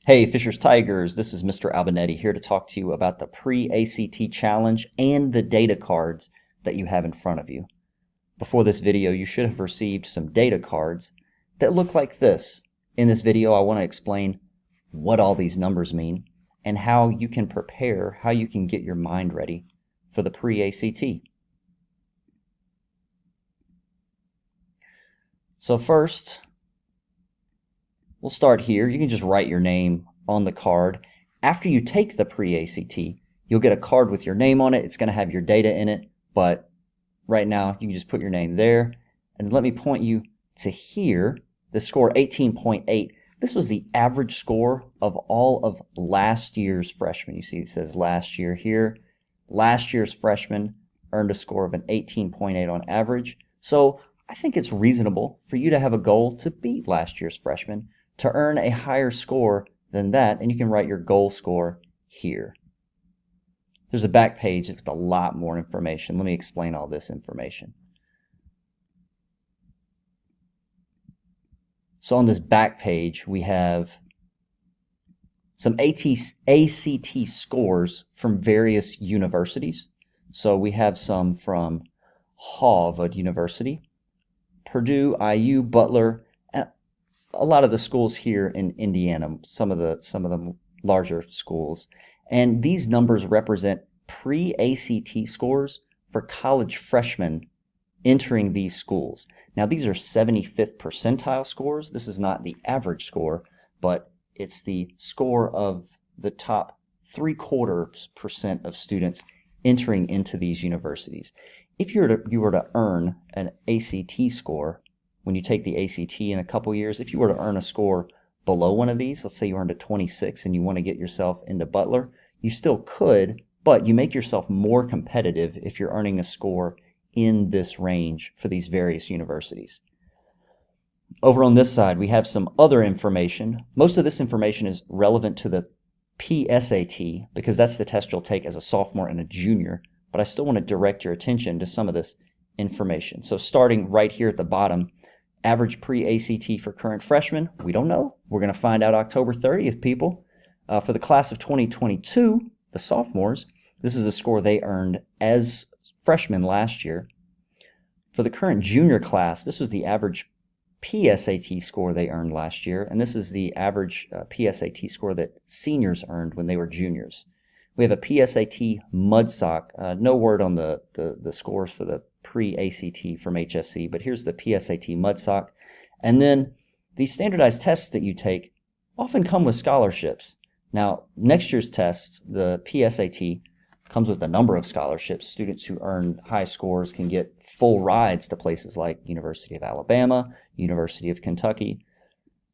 Hey Fishers Tigers, this is Mr. Albonetti here to talk to you about the pre-ACT challenge and the data cards that you have in front of you. Before this video, you should have received some data cards that look like this. In this video, I want to explain what all these numbers mean and how you can prepare, how you can get your mind ready for the pre-ACT. So first, we'll start here. You can just write your name on the card. After you take the pre-ACT, you'll get a card with your name on it. It's going to have your data in it, but right now you can just put your name there. And let me point you to here, the score 18.8. This was the average score of all of last year's freshmen. You see it says last year here. Last year's freshmen earned a score of an 18.8 on average. So I think it's reasonable for you to have a goal to beat last year's freshman, to earn a higher score than that, and you can write your goal score here. There's a back page with a lot more information. Let me explain all this information. So on this back page, we have some ACT scores from various universities. So we have some from Harvard University, Purdue, IU, Butler, and a lot of the schools here in Indiana, some of the larger schools. And these numbers represent pre-ACT scores for college freshmen entering these schools. Now these are 75th percentile scores. This is not the average score, but it's the score of the top 0.75% of students entering into these universities. If you were to earn an ACT score, when you take the ACT in a couple years, if you were to earn a score below one of these, let's say you earned a 26 and you want to get yourself into Butler, you still could, but you make yourself more competitive if you're earning a score in this range for these various universities. Over on this side, we have some other information. Most of this information is relevant to the PSAT because that's the test you'll take as a sophomore and a junior. But I still want to direct your attention to some of this information. So starting right here at the bottom, average pre-ACT for current freshmen, we don't know. We're going to find out October 30th, people. For the class of 2022, the sophomores, this is a score they earned as freshmen last year. For the current junior class, this was the average PSAT score they earned last year, and this is the average PSAT score that seniors earned when they were juniors. We have a PSAT mudsock. No word on the scores for the pre-ACT from HSC, but here's the PSAT mudsock. And then these standardized tests that you take often come with scholarships. Now, next year's tests, the PSAT, comes with a number of scholarships. Students who earn high scores can get full rides to places like University of Alabama, University of Kentucky.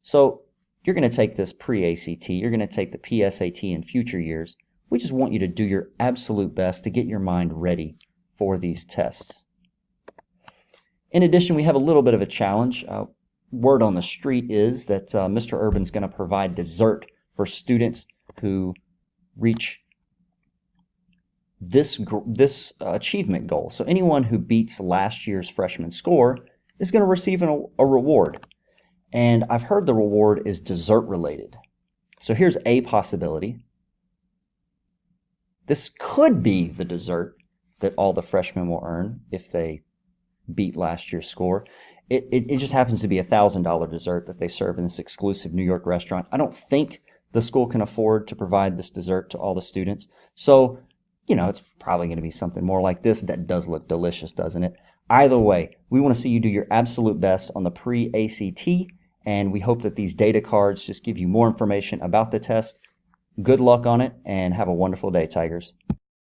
So you're going to take this pre-ACT, you're going to take the PSAT in future years. We just want you to do your absolute best to get your mind ready for these tests. In addition, we have a little bit of a challenge. Word on the street is that Mr. Urban's going to provide dessert for students who reach this achievement goal. So anyone who beats last year's freshman score is going to receive a reward. And I've heard the reward is dessert related. So here's a possibility. This could be the dessert that all the freshmen will earn if they beat last year's score. It just happens to be a $1,000 dessert that they serve in this exclusive New York restaurant. I don't think the school can afford to provide this dessert to all the students. So, you know, it's probably going to be something more like this. That does look delicious, doesn't it? Either way, we want to see you do your absolute best on the pre-ACT, and we hope that these data cards just give you more information about the test. Good luck on it, and have a wonderful day, Tigers.